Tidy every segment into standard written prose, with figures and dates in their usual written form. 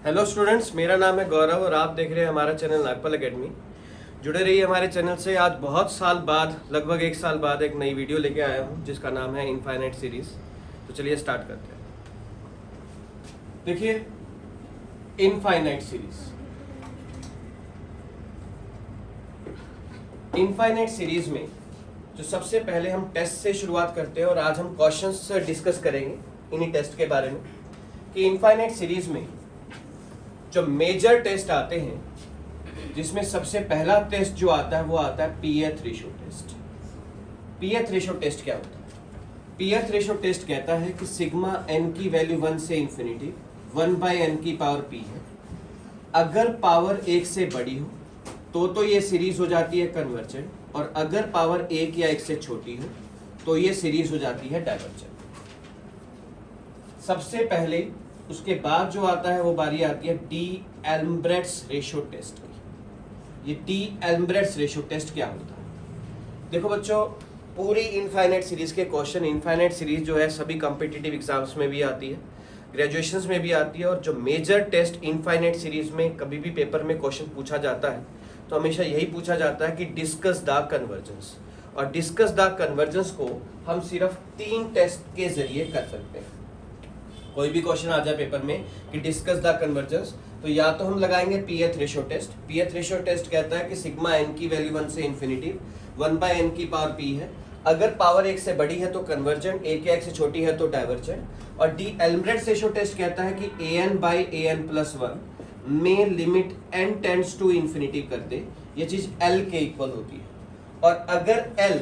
Hello students, मेरा नाम है गौरव और आप देख रहे हैं हमारा चैनल नागपाल एकेडमी। जुड़े रहिए हमारे चैनल से। आज बहुत साल बाद, लगभग 1 साल बाद एक नई वीडियो लेके आया हूँ जिसका नाम है इनफाइनाइट सीरीज। तो चलिए स्टार्ट करते हैं। देखिए, इनफाइनाइट सीरीज, इनफाइनाइट सीरीज में जो सबसे पहले हम टेस्ट से शुरुआत करते हैं और आज हम क्वेश्चंस डिस्कस करेंगे इन्हीं टेस्ट के बारे में कि इनफाइनाइट सीरीज में जो मेजर टेस्ट आते हैं, जिसमें सबसे पहला टेस्ट जो आता है वो आता है pH ratio test. PH ratio test क्या होता है? पीएच रेशियो टेस्ट कहता है कि सिग्मा एन की वैल्यू 1 से इंफिनिटी 1/n की पावर p है। अगर पावर 1 से बड़ी हो तो ये सीरीज हो जाती है कन्वर्जेंट, और अगर पावर 1 या 1 से छोटी हो तो ये सीरीज हो जाती है डाइवर्जेंट। सबसे पहले उसके बाद जो आता है वो बारी आती है डी एल्म्ब्रेट्स रेशियो टेस्ट की। ये डी एल्म्ब्रेट्स रेशियो टेस्ट क्या होता है? देखो बच्चों, पूरी इनफाइनाइट सीरीज के क्वेश्चन, इनफाइनाइट सीरीज जो है सभी कॉम्पिटिटिव एग्जाम्स में भी आती है, ग्रेजुएशंस में भी आती है, और जो मेजर टेस्ट इनफाइनाइट सीरीज में कभी भी पेपर में क्वेश्चन पूछा जाता है तो हमेशा यही पूछा जाता है कि डिस्कस द कन्वर्जेंस। और डिस्कस द कन्वर्जेंस को हम सिर्फ 3 टेस्ट के जरिए कर सकते हैं। कोई भी क्वेश्चन आ जाए पेपर में कि डिस्कस द कन्वर्जेंस, तो या तो हम लगाएंगे pH ratio test. PH ratio test कहता है कि सिग्मा एन की वैल्यू 1 से इंफिनिटी 1/n की पावर p है। अगर पावर 1 से बड़ी है तो कन्वर्जेंट, 1 या 1 से छोटी है तो डाइवर्जेंट। और डी एल्म्ब्रेट्स रेशियो टेस्ट कहता है कि an/an+1 में limit n tends to infinity कर दे, ये चीज l के इक्वल होती है। और अगर l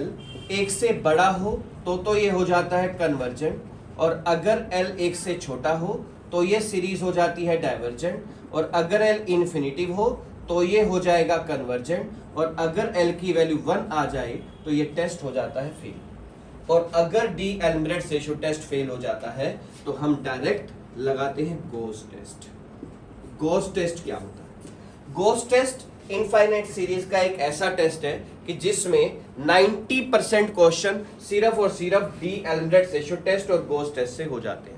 1 से बड़ा हो तो ये हो जाता है कन्वर्जेंट, और अगर l 1 से छोटा हो तो ये सीरीज हो जाती है डाइवर्जेंट, और अगर l इन्फिनिटिव हो तो ये हो जाएगा कन्वर्जेंट, और अगर l की वैल्यू 1 आ जाए तो ये टेस्ट हो जाता है फेल। और अगर डी एल्म्ब्रेट्स रेशियो टेस्ट फेल हो जाता है तो हम डायरेक्ट लगाते हैं गोस टेस्ट। गोस टेस्ट क्या होता है? गोस टेस्ट इनफाइनाइट सीरीज का एक ऐसा टेस्ट है कि जिसमें 90% क्वेश्चन सिर्फ और सिर्फ डी एल्म्ब्रेट्स रेशियो टेस्ट और गोस टेस्ट से हो जाते हैं।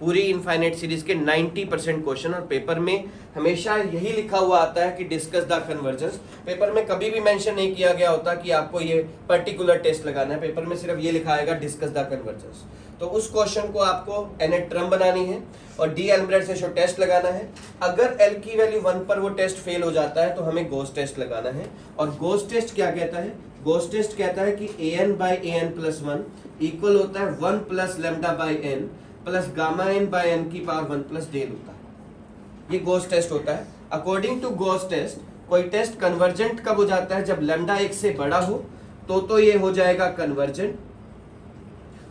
पूरी इनफाइनाइट सीरीज के 90% क्वेश्चन, और पेपर में हमेशा यही लिखा हुआ आता है कि डिस्कस द कन्वर्जेंस। पेपर में कभी भी मेंशन नहीं किया गया होता कि आपको ये पर्टिकुलर टेस्ट लगाना है। पेपर में सिर्फ ये लिखा आएगा डिस्कस द कन्वर्जेंस। तो उस क्वेश्चन को आपको एनेट टर्म बनानी है और डी एल्म्ब्रेट्स रेशियो टेस्ट लगाना है। अगर l की वैल्यू 1 पर वो टेस्ट फेल हो जाता है तो हमें गोस टेस्ट लगाना है। और गोस टेस्ट क्या कहता है? गोस टेस्ट कहता है कि an/an+1 इक्वल होता है 1 + λ/n प्लस गामा n/n की पावर 1 + डेल होता है। ये गोस टेस्ट होता है। अकॉर्डिंग टू गोस टेस्ट, कोई टेस्ट कन्वर्जेंट कब हो जाता है? जब लैम्डा 1 से बड़ा हो तो ये हो जाएगा कन्वर्जेंट,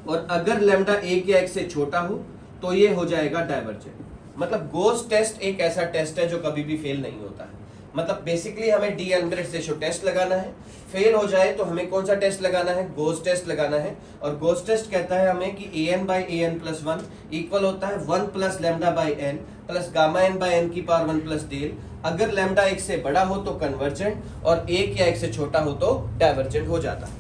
और अगर लैम्डा 1 या 1 से छोटा हो तो ये हो जाएगा डाइवर्जेंट। मतलब गोस टेस्ट एक ऐसा टेस्ट है जो कभी भी फेल नहीं होता है। मतलब बेसिकली हमें डी एल्म्ब्रेट्स रेशियो टेस्ट लगाना है। फेल हो जाए तो हमें कौन सा टेस्ट लगाना है? गोस टेस्ट लगाना है। और गोस टेस्ट कहता है हमें कि an/an+1 इक्वल होता है 1 + λ/n प्लस गामा n/n की पावर 1 + डेल। अगर लैम्डा 1 से बड़ा हो तो कन्वर्जेंट, और 1 या 1 से छोटा हो तो डाइवर्जेंट हो जाता है।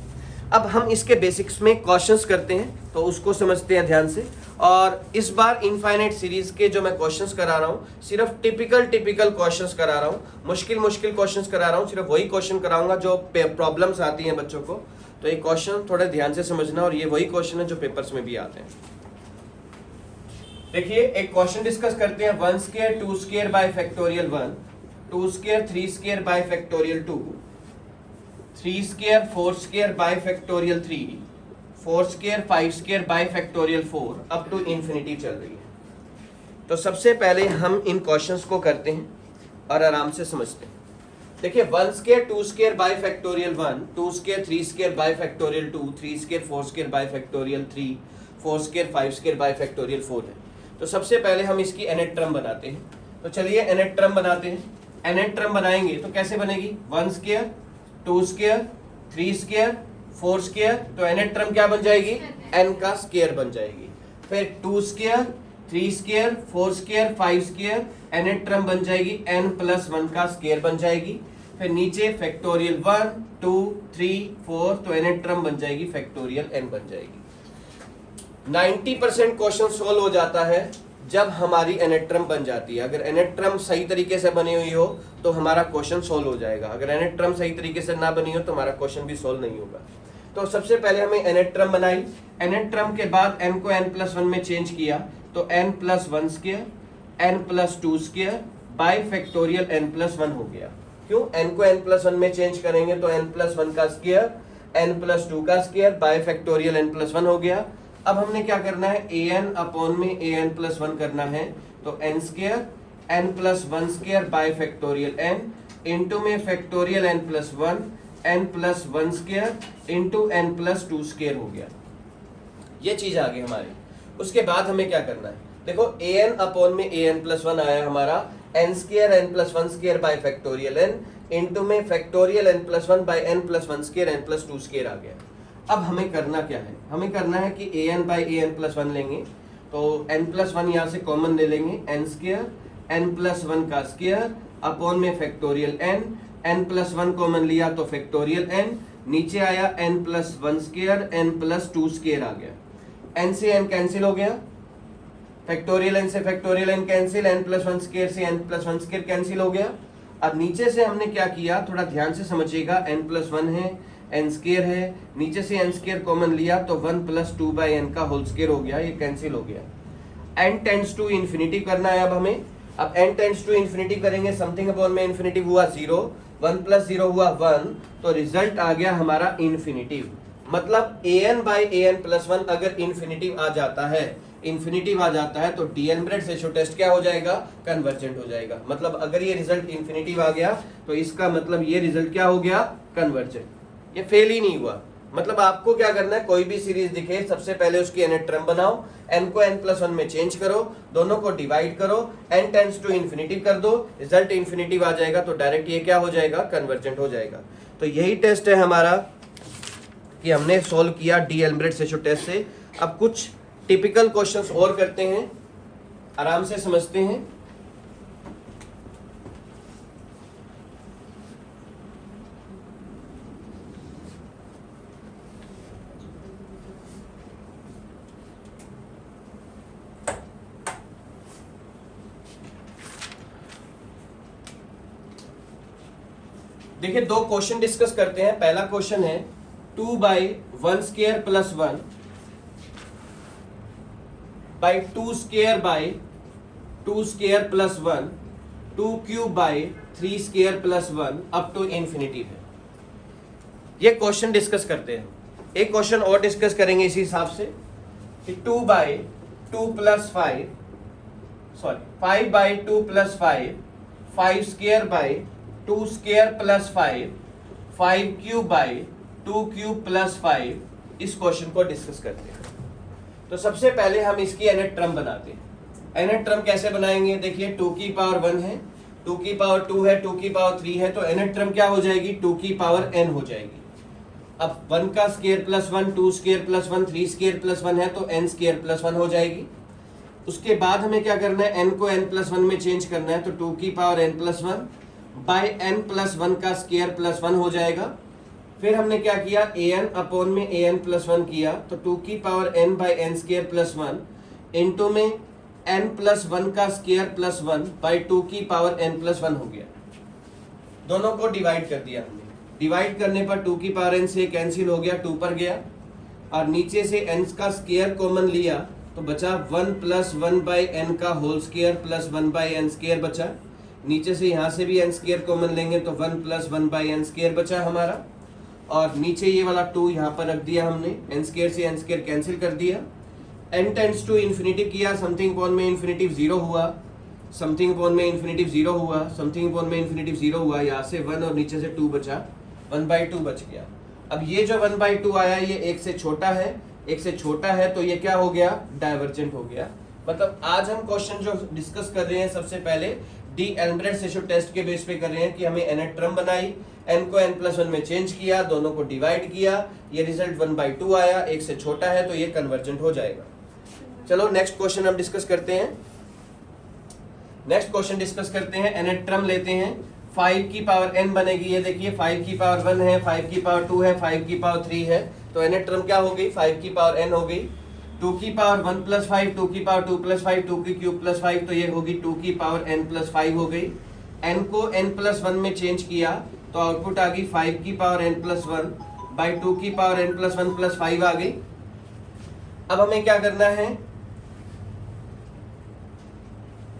अब हम इसके बेसिक्स में क्वेश्चंस करते हैं, तो उसको समझते हैं ध्यान से। और इस बार इनफाइनाइट सीरीज के जो मैं क्वेश्चंस करा रहा हूँ, सिर्फ टिपिकल क्वेश्चंस करा रहा हूँ, मुश्किल क्वेश्चंस करा रहा हूँ। सिर्फ वही क्वेश्चन कराऊंगा जो प्रॉब्लम्स आती हैं बच्चों को। तो ये क्वेश्चन थोड़े ध्यान से समझना, और ये वही क्वेश्चन है जो पेपर्स में भी आते हैं। देखिए, एक क्वेश्चन डिस्कस करते हैं। 1² 2² by factorial 1, 2² 3² by factorial 2, 3² 4² by factorial 3, 4² 5² by factorial 4 up to infinity चल रही है। तो सबसे पहले हम इन क्वेश्चंस को करते हैं और आराम से समझते हैं। देखिए, 1² 2² by factorial 1, 2² 3² by factorial 2, 3² 4² by factorial 3, 4² 5² by factorial 4 है। तो सबसे पहले हम इसकी एनेट टर्म बनाते हैं। तो चलिए एनेट टर्म बनाते हैं। एनेट टर्म बनाएंगे तो कैसे बनेगी? 1² 2² 3² 4², तो एनेट टर्म क्या बन जाएगी? n का स्क्वायर बन जाएगी। फिर 2² 3² 4² 5², एनेट टर्म बन जाएगी n + 1 का स्क्वायर बन जाएगी। फिर नीचे फैक्टोरियल 1 2 3 4, तो एनेट टर्म बन जाएगी फैक्टोरियल n बन जाएगी। 90% क्वेश्चन सोल्व हो जाता है जब हमारी एनेट्रम बन जाती है। अगर एनेट्रम सही तरीके से बनी हुई हो तो हमारा क्वेश्चन सोल्व हो जाएगा, अगर एनेट्रम सही तरीके से ना बनी हो तो हमारा क्वेश्चन भी सोल्व नहीं होगा। तो सबसे पहले हमें एनेट्रम बनाई, एनेट्रम के बाद n को n+1 में चेंज किया तो n+1 square n+2 square by factorial n+1 हो गया। क्यों? n को n+1 में चेंज करेंगे तो n+1 का स्क्वायर n+2 का स्क्वायर बाय फैक्टोरियल n+1 हो गया। अब हमने क्या करना है, an अपॉन में an+1 करना है तो n square n+1 square by factorial n into में factorial n+1 n+1 square into n+2 square हो गया। ये चीज आ गई हमारी। उसके बाद हमें क्या करना है, देखो an अपॉन में an+1 आया हमारा n square n+1 square by factorial n into में factorial n+1 by n+1 square n+2 square आ गया। अब हमें करना क्या है, हमें करना है कि an बाय an+1 लेंगे तो n+1 यहाँ से कॉमन ले लेंगे, n स्क्वायर n+1 का स्क्वायर अपॉन में फैक्टोरियल n, n+1 कॉमन लिया तो फैक्टोरियल n, नीचे आया n+1 स्क्वायर n+2 स्क्वायर आ गया। n से n कैंसिल हो गया, फैक्टोरियल n से factorial n cancel, n+1 square से n+1 स्क्वायर कैंसिल हो गया। अब नीचे से हमने क्या किया, थोड़ा ध्यान से समझिएगा, n+1 है n स्क्वायर है, नीचे से n स्क्वायर कॉमन लिया तो 1+2/n का होल स्क्वायर हो गया, ये कैंसिल हो गया। n टेंड्स टू इन्फिनिटी करना है अब हमें, अब n टेंड्स टू इन्फिनिटी करेंगे, समथिंग अपॉन में इन्फिनिटी हुआ 0, 1 + 0 हुआ 1, तो रिजल्ट आ गया हमारा इन्फिनिटिव। मतलब an बाय an+1 अगर इन्फिनिटिव आ जाता है, इन्फिनिटिव आ जाता है तो डी एल्ब्रेक्ट रेशियो टेस्ट क्या हो जाएगा, कन्वर्जेंट हो जाएगा। मतलब अगर ये रिजल्ट इन्फिनिटिव आ गया तो इसका मतलब ये रिजल्ट क्या हो गया, कन्वर्जेंट, ये फेल ही नहीं हुआ। मतलब आपको क्या करना है, कोई भी सीरीज दिखे सबसे पहले उसकी एनेट्रम बनाओ, n को n+1 में चेंज करो, दोनों को डिवाइड करो, n टेंड्स टू इन्फिनिटी कर दो, रिजल्ट इन्फिनिटिव आ जाएगा तो डायरेक्ट ये क्या हो जाएगा, कन्वर्जेंट हो जाएगा। तो यही टेस्ट है हमारा कि हमने सोल्व किया डी एल्ब्रेक्ट रेशियो टेस्ट से। अब कुछ टिपिकल क्वेश्चंस और करते हैं, आराम से समझते हैं। देखिए दो क्वेश्चन डिस्कस करते हैं। पहला क्वेश्चन है 2/1 square plus 1 by 2 square by 2 square plus 1 2 cube by 3 square plus 1 up to infinity है। ये क्वेश्चन डिस्कस करते हैं। एक क्वेश्चन और डिस्कस करेंगे इसी हिसाब से कि 2/2 + 5 5/2 + 5 5 square by 2 square plus 5 5 cube by 2 cube plus 5, इस क्वेश्चन को डिस्कस करते हैं। तो सबसे पहले हम इसकी एनेट्रम बनाते हैं। एनेट्रम कैसे बनाएंगे, देखिए 2 की पावर 1 है, 2 की पावर 2 है, 2 की पावर 3 है, तो एनेट्रम क्या हो जाएगी, 2 की पावर n हो जाएगी। अब 1 का square plus 1, 2 square plus 1, 3 square plus 1 है तो n स्क्वायर प्लस 1 हो जाएगी। उसके बाद हमें क्या करना है, n को n+1 में चेंज करना है तो 2 की पावर n+1 बाय n+1 का स्क्वायर प्लस 1 हो जाएगा। फिर हमने क्या किया, an अपॉन में an+1 किया तो 2 की power n by n square plus 1 into में n+1 का स्क्वायर प्लस 1 बाय 2 की पावर n+1 हो गया। दोनों को डिवाइड कर दिया हमने, डिवाइड करने पर 2 की पावर n से कैंसिल हो गया, 2 पर गया, और नीचे से n का स्क्वायर कॉमन लिया तो बचा 1 + 1/n का whole square plus 1/n square बचा। नीचे से यहाँ से भी n स्क्वायर कॉमन लेंगे तो 1 + 1/n स्क्वायर बचा हमारा, और नीचे ये वाला 2 यहाँ पर रख दिया हमने, n स्क्वायर से n स्क्वायर कैंसिल कर दिया। n टेंड्स टू इन्फिनिटी किया, समथिंग अपॉन में इन्फिनिटिव 0 हुआ, समथिंग अपॉन में इन्फिनिटिव 0 हुआ, समथिंग अपॉन में इन्फिनिटिव 0 हुआ, यहाँ से 1 और नीचे से 2 बचा, 1/2 बच गया। अब ये जो 1/2 आया ये 1 से छोटा है, 1 से छोटा है तो ये क्या हो गया, डाइवर्जेंट हो गया। मतलब आज हम क्वेश्चन जो डिस्कस कर रहे हैं सबसे पहले डी एल्ब्रेक्ट रेशियो टेस्ट के बेस पे कर रहे हैं कि हमें एनेट्रम बनाई, n को n+1 में चेंज किया, दोनों को डिवाइड किया, ये रिजल्ट 1/2 आया, 1 से छोटा है तो ये कन्वर्जेंट हो जाएगा। चलो नेक्स्ट क्वेश्चन हम डिस्कस करते हैं। नेक्स्ट क्वेश्चन डिस्कस करते हैं, एनेट्रम लेते हैं, 5 की पावर n बनेगी, ये देखिए 5 की पावर 1 है, 5 की पावर 2 है, 5 की पावर 3 है, तो एनेट्रम क्या हो गई, 5 की पावर n हो गई। 2 की पावर 1 प्लस 5, 2 की पावर 2 प्लस 5, 2 की क्यूब प्लस 5, तो ये होगी 2 की पावर n प्लस 5 हो गई। n को n प्लस 1 में चेंज किया तो आउटपुट आ गई 5 की पावर n प्लस 1 बाई 2 की पावर n प्लस 1 प्लस 5 आ गई। अब हमें क्या करना है,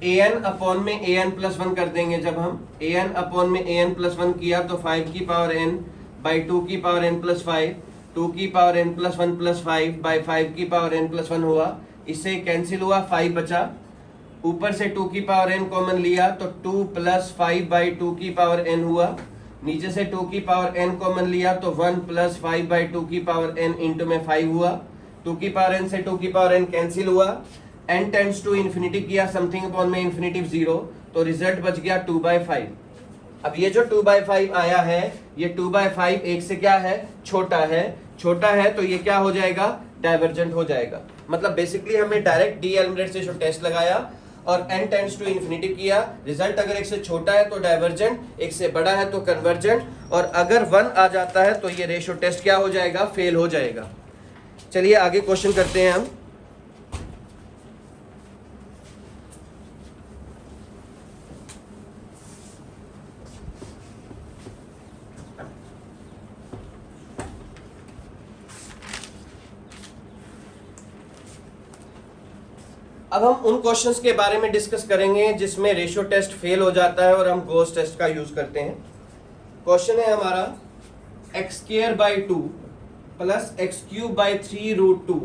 an अपॉन में an प्लस 1 कर देंगे। जब हम an अपॉन में an प्लस 1 किया तो 5 की पावर n बाई 2 की पावर n प्लस 5, 2 की power n plus 1 plus 5 by 5 की पावर n प्लस 1 हुआ। इससे कैंसिल हुआ, 5 बचा। ऊपर से 2 की पावर n कॉमन लिया तो 2 प्लस 5 बाई 2 की पावर n हुआ। नीचे से 2 की पावर n कॉमन लिया तो 1 प्लस 5 बाई 2 की पावर n इंटू में 5 हुआ। 2 की पावर n से 2 की पावर n कैंसिल हुआ। n टेंड्स टू इन्फिनिटी किया, समथिंग अपॉन में इन्फिनिटी 0, तो रिजल्ट बच गया 2/5। अब ये जो 2/5 आया है, ये 2/5 एक से क्या है, छोटा है। छोटा है तो ये क्या हो जाएगा, डाइवर्जेंट हो जाएगा। मतलब बेसिकली हमने डायरेक्ट डी एल्मरेट से जो टेस्ट लगाया और n टेंड्स टू इन्फिनिटी किया, रिजल्ट अगर एक से छोटा है तो डाइवर्जेंट, एक से बड़ा है तो कन्वर्जेंट, और अगर 1 आ जाता है तो ये रेशियो टेस्ट क्या हो जाएगा, फेल हो जाएगा। चलिए आगे क्वेश्चन करते हैं हम। अब हम उन क्वेश्चंस के बारे में डिस्कस करेंगे जिसमें रेशियो टेस्ट फेल हो जाता है और हम गोस टेस्ट का यूज करते हैं। क्वेश्चन है हमारा x square by 2 plus x cube by 3 root 2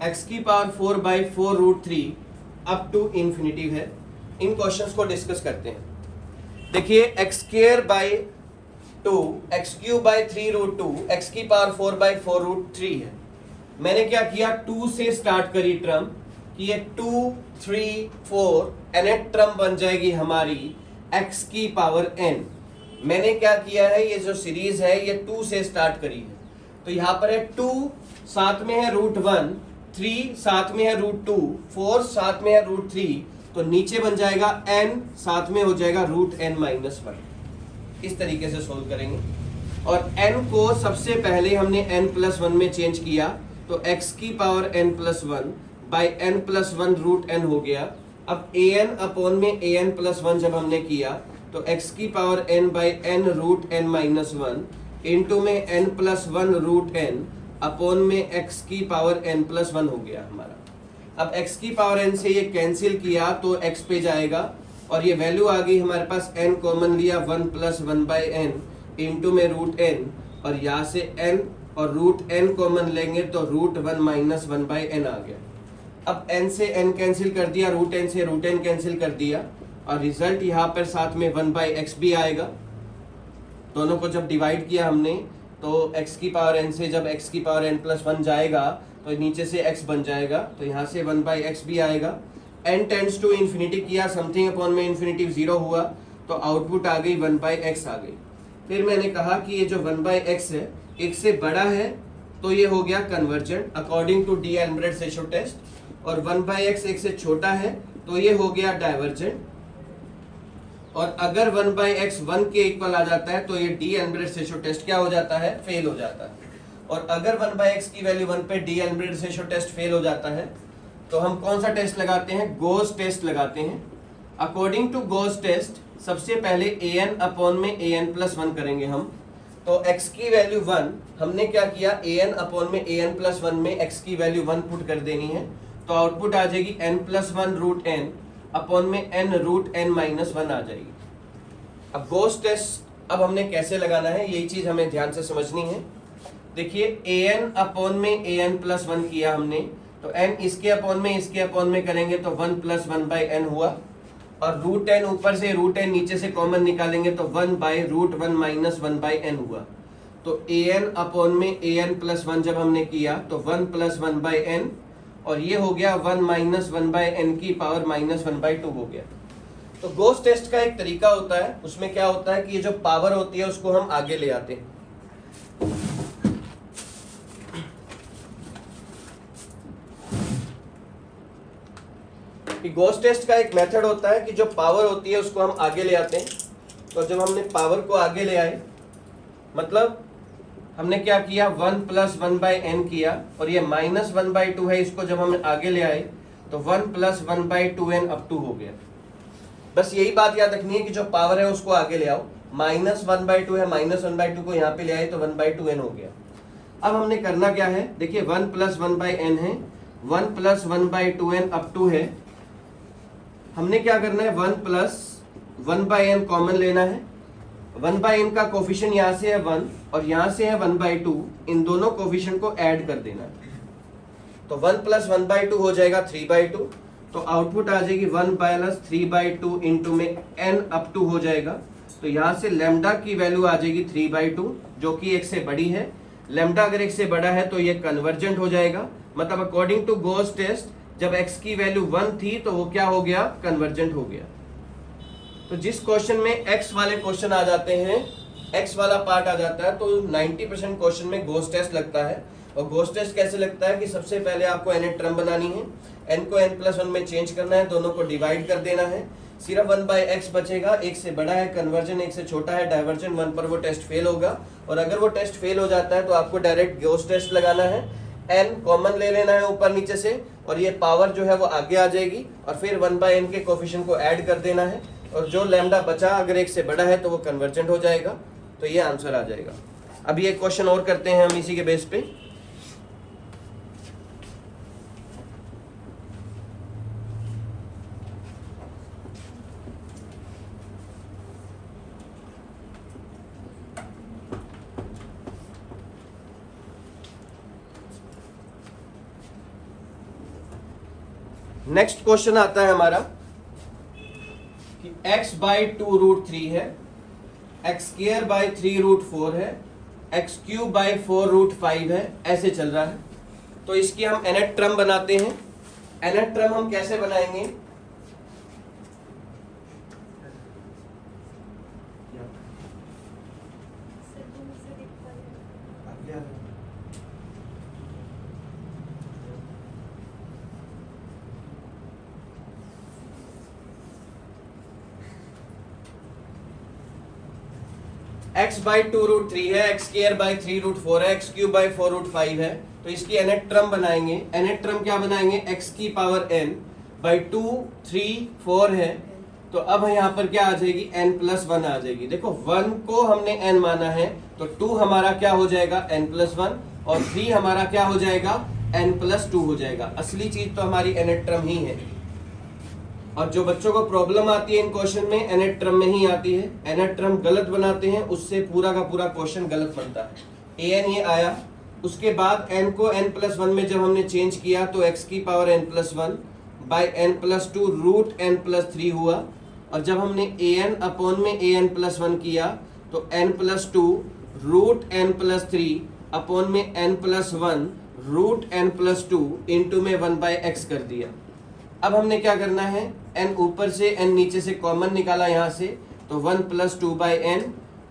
x की power 4 by 4 root 3 up to infinity है। इन क्वेश्चंस को डिस्कस करते हैं। देखिए x square by 2 x cube by 3 root 2 x की पावर 4 बाई 4 रूट 3 है। मैंने क्या किया, 2 से स्टार्ट करी टर्म कि ये 2, 3, 4 nth टर्म बन जाएगी हमारी x की पावर n। मैंने क्या किया है, ये जो सीरीज है ये 2 से स्टार्ट करी है, तो यहां पर है 2, साथ में है रूट 1, 3 साथ में है रूट 2, 4 साथ में है रूट 3, तो नीचे बन जाएगा n, साथ में हो जाएगा रूट n माइनस 1। इस तरीके से सोल्व करेंगे। और n को सबसे पहले हमने n प्लस 1 में चेंज किया तो x की power n plus 1 by n plus 1 root n हो गया। अब an अपॉन में an प्लस 1 जब हमने किया तो x की power n by n root n minus 1 into में n plus 1 root n upon में x की पावर n प्लस 1 हो गया हमारा। अब x की पावर n से ये कैंसिल किया तो x पे जाएगा और ये वैल्यू आ गई हमारे पास, n कॉमन लिया 1 प्लस 1 बाई n इंटू में रूट n, और यहाँ से n और रूट n कॉमन लेंगे तो रूट 1 माइनस 1 बाई n आ गया। अब n से n कैंसिल कर दिया, रूट n से रूट n कैंसिल कर दिया, और रिजल्ट यहाँ पर साथ में 1 बाई एक्स भी आएगा। दोनों को जब डिवाइड किया हमने तो x की पावर n से जब x की पावर n प्लस 1 जाएगा तो नीचे से x बन जाएगा, तो यहाँ से 1 बाई एक्स भी आएगा। n टेंड्स टू इन्फिनिटी किया, समथिंग अपॉन में इन्फिनिटी 0 हुआ, तो आउटपुट आ गई 1 बाई एक्स आ गई। फिर मैंने कहा कि ये जो 1 बाई एक्स है एक से बड़ा है तो ये हो गया convergent according to D'Alembert ratio test, और 1 बाई एक्स एक से छोटा है तो ये हो गया डाइवर्जेंट। और अगर 1 बाई एक्स 1 के इक्वल आ जाता है तो ये डी एल्मरेट रेशियो टेस्ट क्या हो जाता है, फेल हो जाता है। और अगर 1 बाई एक्स की वैल्यू 1 पे डी एल्मरेट रेशियो टेस्ट फेल हो जाता है तो हम कौन सा टेस्ट लगाते हैं, गोस टेस्ट लगाते हैं। अकॉर्डिंग टू गोस टेस्ट सबसे पहले an अपॉन में an प्लस 1 करेंगे हम, तो x की वैल्यू 1, हमने क्या किया, an अपॉन में an प्लस 1 में x की वैल्यू 1 पुट कर देनी है, तो आउटपुट आ जाएगी n plus 1 root n upon में n रूट n माइनस 1 आ जाएगी। अब गोस टेस्ट अब हमने कैसे लगाना है, यही चीज हमें ध्यान से समझनी है। देखिए an अपॉन में an प्लस 1 किया हमने, तो n इसके अपॉन में करेंगे तो 1 प्लस 1 बाई n हुआ, और रूट n ऊपर से रूट n नीचे से कॉमन निकालेंगे तो 1 by root 1 minus 1 by n हुआ। तो an अपॉन में an प्लस 1 जब हमने किया तो 1 प्लस 1 बाई n, और ये हो गया 1 माइनस 1 बाई n की पावर माइनस 1 बाई 2 हो गया। तो गोस टेस्ट का एक तरीका होता है, उसमें क्या होता है कि ये जो पावर होती है उसको हम आगे ले आते हैं। गोस टेस्ट का एक मेथड होता है कि जो पावर होती है उसको हम आगे ले आते हैं। तो जब हमने पावर को आगे ले आए, मतलब हमने क्या किया, 1 प्लस 1/n किया, और ये माइनस 1/2 है, इसको जब हम आगे ले आए तो 1 प्लस 1/2n अप टू हो गया। बस यही बात याद रखनी है कि जो पावर है उसको आगे ले आओ, माइनस 1/2 है, माइनस 1/2 को यहाँ पे ले आए तो 1/2n हो गया। अब हमने करना क्या है, देखिए 1 प्लस 1/n है, 1 प्लस 1/2n अप टू है, हमने क्या करना है, 1 प्लस 1/n कॉमन लेना है, 1/n का कोफिशिएंट यहाँ से है 1 और यहाँ से है 1/2, इन दोनों कोफिशिएंट को ऐड कर देना है, तो 1 प्लस 1/2 हो जाएगा 3/2, तो आउटपुट आ जाएगी 1 प्लस 3/2 इंटू में n अप टू हो जाएगा, तो यहाँ से लेमडा की वैल्यू आ जाएगी 3/2 जो कि 1 से बड़ी है। लेमडा अगर 1 से बड़ा है तो ये कन्वर्जेंट हो जाएगा, मतलब अकॉर्डिंग टू गोस टेस्ट जब x की वैल्यू 1 थी तो वो क्या हो गया, कन्वर्जेंट हो गया। तो जिस क्वेश्चन में x वाले क्वेश्चन आ जाते हैं, x वाला पार्ट आ जाता है, तो 90% क्वेश्चन में गोस टेस्ट लगता है। और गोस टेस्ट कैसे लगता है कि सबसे पहले आपको n टर्म बनानी है, n को n प्लस 1 में चेंज करना है, दोनों को डिवाइड कर देना है, सिर्फ 1/x बचेगा, 1 से बड़ा है, कन्वर्जन 1 से छोटा है, डाइवर्जन 1 पर वो टेस्ट फेल होगा। और अगर वो टेस्ट फेल हो जाता है तो आपको डायरेक्ट गोस टेस्ट लगाना है, n कॉमन ले लेना है ऊपर नीचे से, और ये पावर जो है वो आगे आ जाएगी, और फिर 1/n के कोफिशिएंट को ऐड कर देना है, और जो लैम्डा बचा अगर 1 से बड़ा है तो वो कन्वर्जेंट हो जाएगा, तो ये आंसर आ जाएगा। अभी एक क्वेश्चन और करते हैं हम इसी के बेस पे। नेक्स्ट क्वेश्चन आता है हमारा कि x/2√3 है, x²/3√4 है, x³/4√5 है, ऐसे चल रहा है। तो इसकी हम nth टर्म बनाते हैं। nth टर्म हम कैसे बनाएंगे, x/2√3 है, x²/3√4 है, x³/4√5 है, तो इसकी nth टर्म बनाएंगे। nth टर्म क्या बनाएंगे, x की पावर n/2 3 4 है, तो अब यहाँ पर क्या आ जाएगी, n+1 आ जाएगी। देखो 1 को हमने n माना है, तो 2 हमारा क्या हो जाएगा, n+1, और 3 हमारा क्या हो जाएगा, n+2 हो जाएगा। असली चीज तो हमारी nth टर्म ही है, और जो बच्चों को प्रॉब्लम आती है इन क्वेश्चन में nth टर्म में ही आती है, nth टर्म गलत बनाते हैं, उससे पूरा का पूरा क्वेश्चन गलत बनता है। an ये आया, उसके बाद n को n+1 में जब हमने चेंज किया तो x की power n+1 by n+2 root n+3 हुआ, और जब हमने an अपॉन में an+1 किया तो n+2 रूट n+3 अपॉन में n+1 रूट n+2 इंटू में 1/x कर दिया। अब हमने क्या करना है, n ऊपर से n नीचे से कॉमन निकाला यहाँ से, तो 1 + 2/n,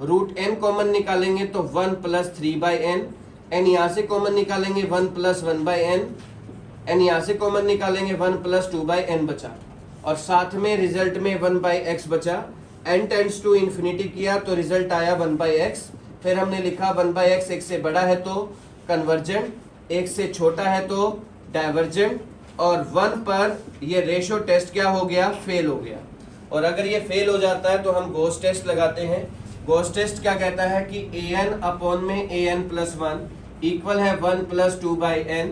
रूट n कॉमन निकालेंगे तो 1 + 3/n, n यहाँ से कॉमन निकालेंगे 1 + 1/n, n यहाँ से कॉमन निकालेंगे 1 + 2/n बचा, और साथ में रिजल्ट में 1/x बचा। n टेंड्स टू इन्फिनिटी किया तो रिजल्ट आया 1/x। फिर हमने लिखा 1/x 1 से बड़ा है तो कन्वर्जेंट, 1 से छोटा है तो डाइवर्जेंट, और 1 पर ये रेशो टेस्ट क्या हो गया, फेल हो गया। और अगर ये फेल हो जाता है तो हम गोस टेस्ट लगाते हैं। गोस टेस्ट क्या कहता है कि an अपॉन में an+1 इक्वल है 1 + 2/n,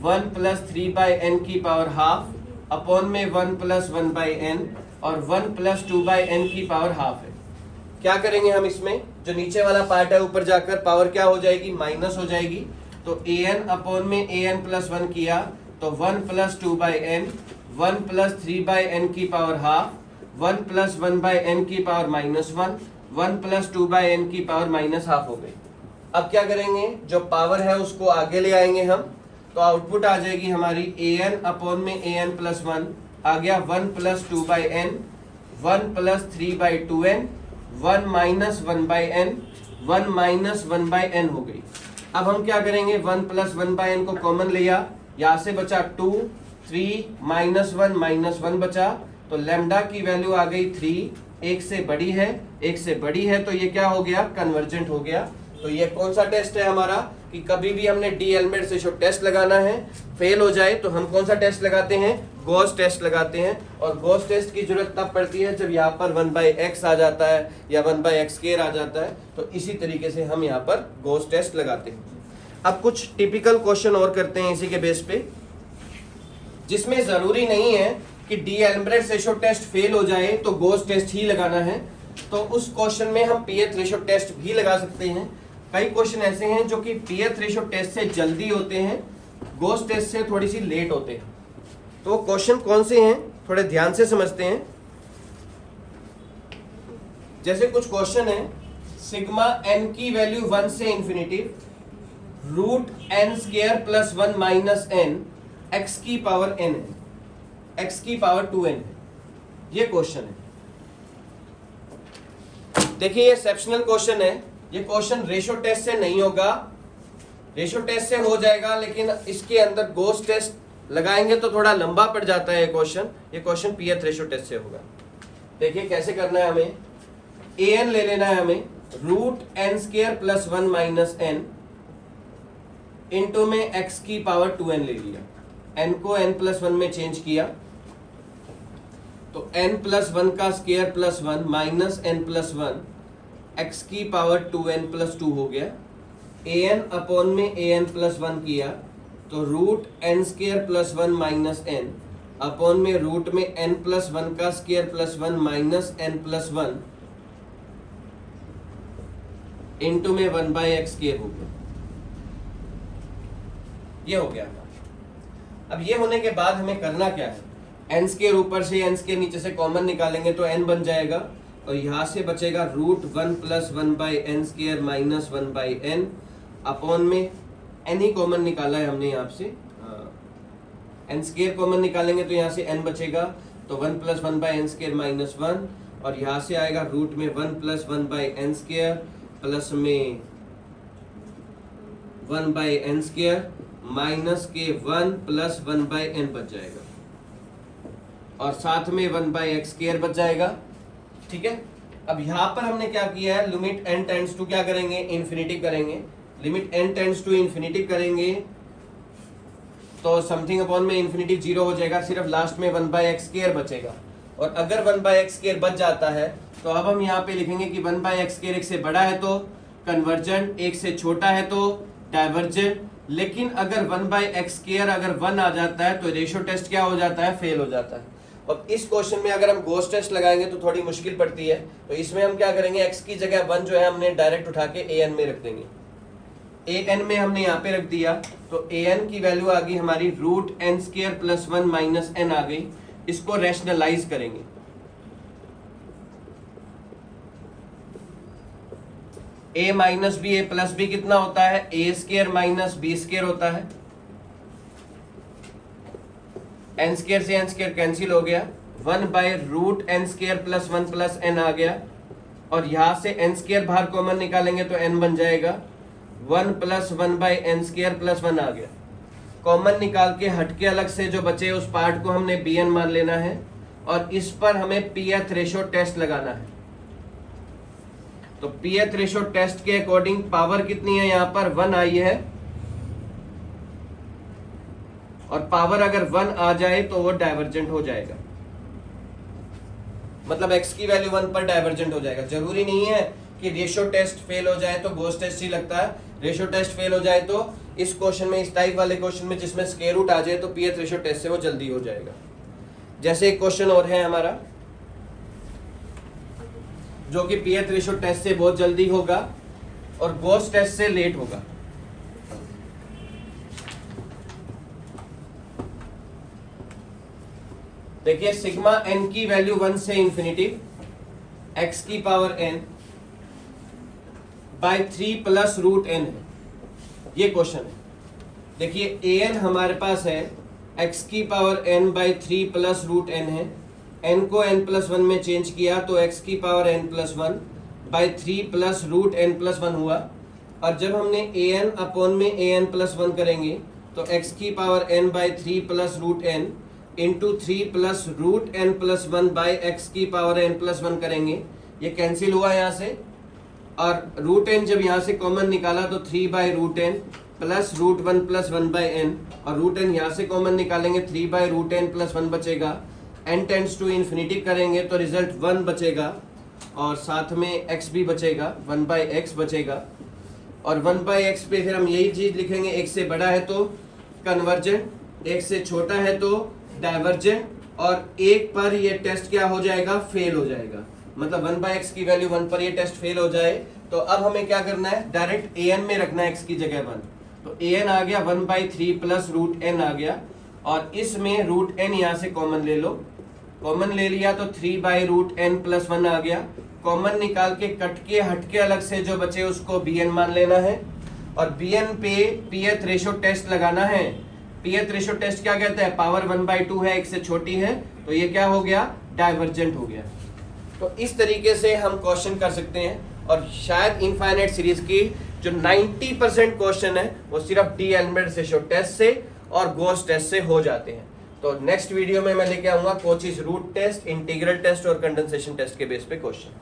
1 + 3/n की पावर हाफ अपॉन में 1 + 1/n, और 1 + 2/n की पावर हाफ है। क्या करेंगे हम इसमें, जो नीचे वाला पार्ट है ऊपर जाकर पावर क्या हो जाएगी, माइनस हो जाएगी, तो an अपॉन में an+1 किया तो 1 + 2/n, 1 + 3/n की पावर हाफ, 1 + 1/n की पावर -1, 1 + 2/n की पावर -हाफ हो गई। अब क्या करेंगे, जो पावर है उसको आगे ले आएंगे हम, तो आउटपुट आ जाएगी हमारी an अपॉन में an+1 आ गया 1 + 2/n, 1 + 3/2n, 1 - 1/n, 1 - 1/n हो गई। अब हम क्या करेंगे, 1 + 1/n को कॉमन लिया, यहाँ से बचा 2, 3 -1 -1 बचा, तो लैम्डा की वैल्यू आ गई 3, 1 से बड़ी है, 1 से बड़ी है, तो ये क्या हो गया, कन्वर्जेंट हो गया। तो ये कौन सा टेस्ट है हमारा कि कभी भी हमने डी एल्मब्रेट रेशो टेस्ट लगाना है, फेल हो जाए तो हम कौन सा टेस्ट लगाते हैं, गॉस टेस्ट लगाते हैं। और गॉस टेस्ट की जरूरत तब पड़ती है जब यहाँ पर 1/x आ जाता है या 1/x² आ जाता है, तो इसी तरीके से हम यहाँ पर गॉस टेस्ट लगाते हैं। अब कुछ टिपिकल क्वेश्चन और करते हैं इसी के बेस पे, जिसमें जरूरी नहीं है कि डी एल्मब्रेट रेशो टेस्ट फेल हो जाए तो गॉस टेस्ट ही लगाना है, तो उस क्वेश्चन में हम पीएच रेशो टेस्ट भी लगा सकते हैं। कई क्वेश्चन ऐसे हैं जो कि पीएच रेशो टेस्ट से जल्दी होते हैं, गॉस टेस्ट से थोड़ी सी लेट होते हैं। तो क्वेश्चन कौन से हैं थोड़े ध्यान से समझते हैं। जैसे कुछ क्वेश्चन है, सिग्मा एन की वैल्यू 1 से इंफिनिटी √n² + 1 - n x की पावर n है, x की पावर 2n है, ये क्वेश्चन है। देखिए ये एक्सेप्शनल क्वेश्चन है, ये क्वेश्चन रेशो टेस्ट से नहीं होगा, रेशो टेस्ट से हो जाएगा लेकिन इसके अंदर गॉस टेस्ट लगाएंगे तो थोड़ा लंबा पड़ जाता है ये क्वेश्चन पीएच रेशो टेस्ट से होगा। देखिए कैसे करना है, हमें an ले लेना है, हमें √n² + 1 - n इंटू में x की पावर 2n ले लिया, n को n+1 में चेंज किया तो n+1 का स्क्वायर +1 माइनस n+1 x की पावर 2n+2 हो गया। an अपॉन में an+1 किया तो √n² + 1 - n अपॉन में रूट में n+1 का स्क्वायर +1 माइनस n+1 इंटू में 1/x² हो गया। ये हो गया। अब ये होने के बाद हमें करना क्या है, n² ऊपर से n² नीचे से कॉमन निकालेंगे तो n बन जाएगा और यहाँ से बचेगा √1 + 1/n² माइनस 1/n अपॉन में n ही कॉमन निकाला है हमने यहाँ से, n² कॉमन निकालेंगे तो यहाँ से n बचेगा तो 1 + 1/n² माइनस 1 और यहाँ से आएगा रूट में 1 + 1/n² प्लस में 1/n² माइनस के 1 + 1/n बच जाएगा और साथ में 1/x² बच जाएगा। ठीक है, अब यहाँ पर हमने क्या किया है, लिमिट n टेंड्स टू क्या करेंगे, इन्फिनिटी करेंगे। Limit n tends to infinity करेंगे तो समथिंग अपॉन में इन्फिनिटी 0 हो जाएगा, सिर्फ लास्ट में 1/x² बचेगा। और अगर 1/x² बच जाता है तो अब हम यहाँ पे लिखेंगे कि 1/x² एक से बड़ा है तो कन्वर्जेंट, एक से छोटा है तो डाइवर्जेंट। लेकिन अगर 1/x² अगर 1 आ जाता है तो रेशो टेस्ट क्या हो जाता है, फेल हो जाता है। और इस क्वेश्चन में अगर हम गॉस टेस्ट लगाएंगे तो थोड़ी मुश्किल पड़ती है, तो इसमें हम क्या करेंगे, x की जगह 1 जो है हमने डायरेक्ट उठा के an में रख देंगे। an में हमने यहाँ पे रख दिया तो an की वैल्यू आ गई हमारी √n² + 1 - n आ गई। इसको रैशनलाइज करेंगे, a minus B a plus B कितना होता है, a² - b² होता है। n² से n² कैंसिल हो गया, 1/√n² + 1 + n आ गया और यहाँ से n² बाहर कॉमन निकालेंगे तो n बन जाएगा, 1 + 1/n² + 1 आ गया। कॉमन निकाल के हटके अलग से जो बचे उस पार्ट को हमने bn मान लेना है और इस पर हमें पीएच रेशो टेस्ट लगाना है। तो पीएच रेशो टेस्ट के अकॉर्डिंग पावर कितनी है, यहाँ पर 1 आई है और पावर अगर 1 आ जाए तो वो डाइवर्जेंट हो जाएगा, मतलब x की वैल्यू 1 पर डाइवर्जेंट हो जाएगा। जरूरी नहीं है कि रेशो टेस्ट फेल हो जाए तो गॉस टेस्ट ही लगता है, रेशो टेस्ट फेल हो जाए तो इस क्वेश्चन में, इस टाइप वाले क्वेश्चन में जिसमें स्क्वायर रूट आ जाए तो पीएच रेशो टेस्ट से वो जल्दी हो जाएगा। जैसे एक क्वेश्चन और है हमारा जो कि पीएच रेशो टेस्ट से बहुत जल्दी होगा और गॉस टेस्ट से लेट होगा। देखिए सिग्मा n की वैल्यू 1 से इंफिनिटी x की पावर n बाय 3 + √n है, ये क्वेश्चन है। देखिए an हमारे पास है x की पावर n बाय 3 + √n है, n को n+1 में चेंज किया तो x की पावर n+1 बाय 3 + √n+1 हुआ। और जब हमने an अपॉन में an+1 करेंगे तो x की power n by 3 + √n into 3 + √n+1 by x की पावर n+1 करेंगे, ये कैंसिल हुआ यहाँ से और रूट एन जब यहाँ से कॉमन निकाला तो 3/√n प्लस √1 प्लस 1/n, और रूट एन यहाँ से कॉमन निकालेंगे 3/√n प्लस 1 बचेगा, n टेंड्स टू इन्फिनिटी करेंगे तो रिजल्ट 1 बचेगा, और साथ में x भी बचेगा, 1/x बचेगा, और 1/x पे फिर हम यही चीज लिखेंगे, एक से बड़ा है तो कन्वर्जेंट, एक से छोटा है तो डाइवर्जेंट, और एक पर ये टेस्ट क्या हो जाएगा, फेल हो जाएगा। मतलब 1/x की वैल्यू 1 पर ये टेस्ट फेल हो जाए तो अब हमें क्या करना है, डायरेक्ट an में रखना है x की जगह 1, तो an आ गया 1/3 प्लस √n आ गया, और इसमें √n यहाँ से कॉमन ले लो, कॉमन ले लिया तो 3/√n प्लस 1 आ गया, कॉमन निकाल के कट के हट के अलग से जो बचे उसको bn मान लेना है, और bn पे pth रेशो टेस्ट लगाना है। pth रेशो टेस्ट क्या कहता है, पावर 1/2 है, एक से छोटी है, तो ये क्या हो गया, डाइवर्जेंट हो गया। तो इस तरीके से हम क्वेश्चन कर सकते हैं, और शायद इनफाइनाइट सीरीज की जो 90% क्वेश्चन है वो सिर्फ डी एल्मब्रेट रेशो टेस्ट से और गॉस टेस्ट से हो जाते हैं। तो नेक्स्ट वीडियो में मैं लेके आऊंगा Cauchy's root test, integral test और कंडेंसेशन टेस्ट के बेस पे क्वेश्चन।